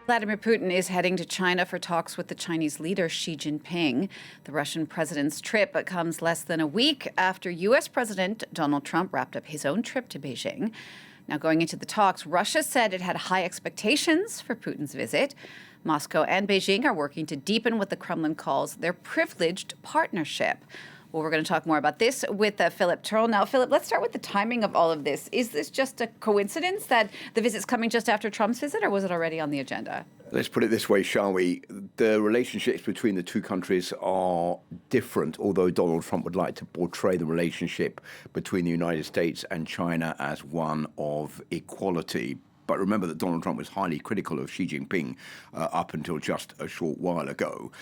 Vladimir Putin is heading to China for talks with the Chinese leader Xi Jinping. The Russian president's trip comes less than a week after U.S. President Donald Trump wrapped up his own trip to Beijing. Now, going into the talks, Russia said it had high expectations for Putin's visit. Moscow and Beijing are working to deepen what the Kremlin calls their privileged partnership. Well, we're going to talk more about this with Philip Turle. Now, Philip, let's start with the timing of all of this. Is this just a coincidence that the visit's coming just after Trump's visit, or was it already on the agenda? Let's put it this way, shall we? The relationships between the two countries are different, although Donald Trump would like to portray the relationship between the United States and China as one of equality. But remember that Donald Trump was highly critical of Xi Jinping up until just a short while ago.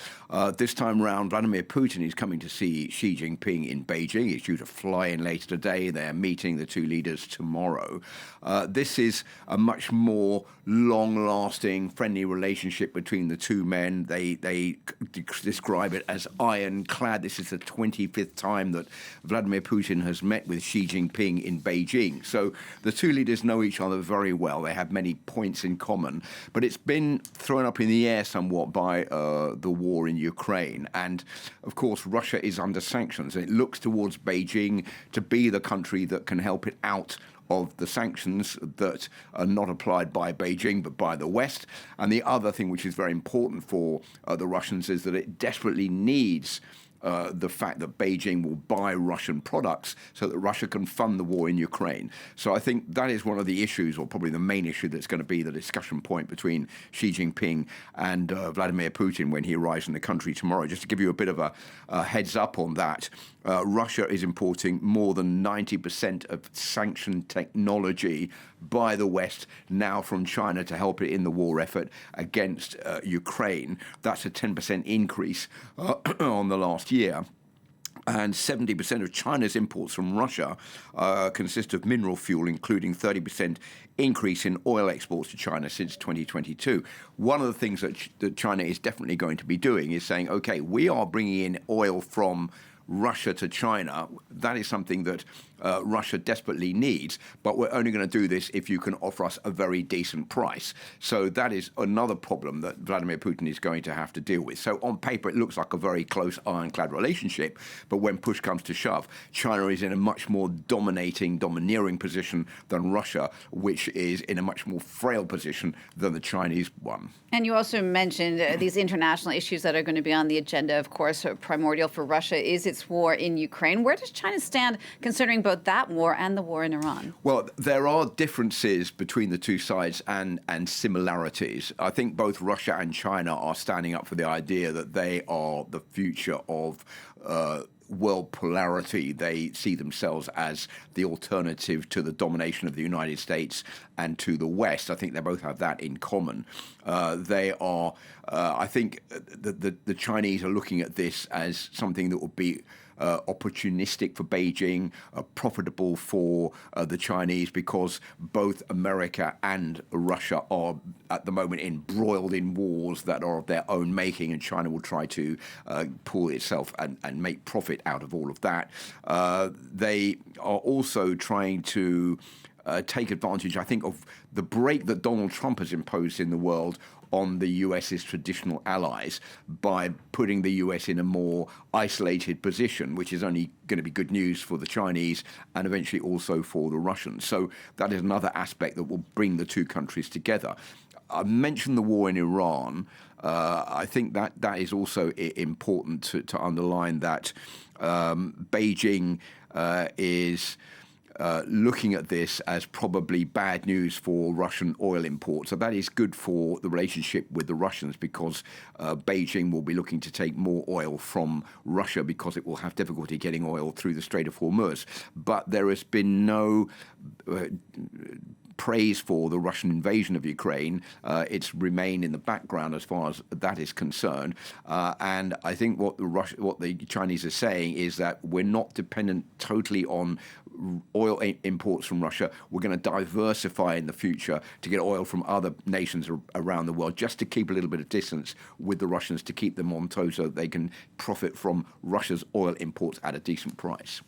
This time round, Vladimir Putin is coming to see Xi Jinping in Beijing. He's due to fly in later today. They're meeting the two leaders tomorrow. This is a much more long-lasting, friendly relationship between the two men. They describe it as ironclad. This is the 25th time that Vladimir Putin has met with Xi Jinping in Beijing. So the two leaders know each other very well. They have many points in common, but it's been thrown up in the air somewhat by the war in Ukraine. And of course, Russia is under sanctions. It looks towards Beijing to be the country that can help it out of the sanctions that are not applied by Beijing but by the West. And the other thing which is very important for the Russians is that it desperately needs the fact that Beijing will buy Russian products so that Russia can fund the war in Ukraine. So I think that is one of the issues, or probably the main issue, that's going to be the discussion point between Xi Jinping and Vladimir Putin when he arrives in the country tomorrow. Just to give you a bit of a heads up on that, Russia is importing more than 90% of sanctioned technology by the West now from China to help it in the war effort against Ukraine. That's a 10% increase on the last year. And 70% of China's imports from Russia consist of mineral fuel, including 30% increase in oil exports to China since 2022. One of the things that China is definitely going to be doing is saying, okay, we are bringing in oil from Russia to China. That is something that Russia desperately needs, but we're only going to do this if you can offer us a very decent price. So that is another problem that Vladimir Putin is going to have to deal with. So on paper, it looks like a very close ironclad relationship, but when push comes to shove, China is in a much more domineering position than Russia, which is in a much more frail position than the Chinese one. And you also mentioned these international issues that are going to be on the agenda. Of course, primordial for Russia is its war in Ukraine. Where does China stand considering both that war and the war in Iran? Well, there are differences between the two sides and similarities. I think both Russia and China are standing up for the idea that they are the future of world polarity. They see themselves as the alternative to the domination of the United States and to the West. I think they both have that in common. They are, I think the Chinese are looking at this as something that would be opportunistic for Beijing, profitable for the Chinese, because both America and Russia are at the moment embroiled in wars that are of their own making, and China will try to pull itself and make profit out of all of that. They are also trying to take advantage, I think, of the break that Donald Trump has imposed in the world on the US's traditional allies by putting the US in a more isolated position, which is only going to be good news for the Chinese and eventually also for the Russians. So that is another aspect that will bring the two countries together. I mentioned the war in Iran. I think that is also important to underline that Beijing is looking at this as probably bad news for Russian oil imports. So that is good for the relationship with the Russians, because Beijing will be looking to take more oil from Russia because it will have difficulty getting oil through the Strait of Hormuz. But there has been no praise for the Russian invasion of Ukraine. It's remained in the background as far as that is concerned. And I think what the Chinese are saying is that we're not dependent totally on oil imports from Russia. We're going to diversify in the future to get oil from other nations around the world, just to keep a little bit of distance with the Russians, to keep them on toes so that they can profit from Russia's oil imports at a decent price.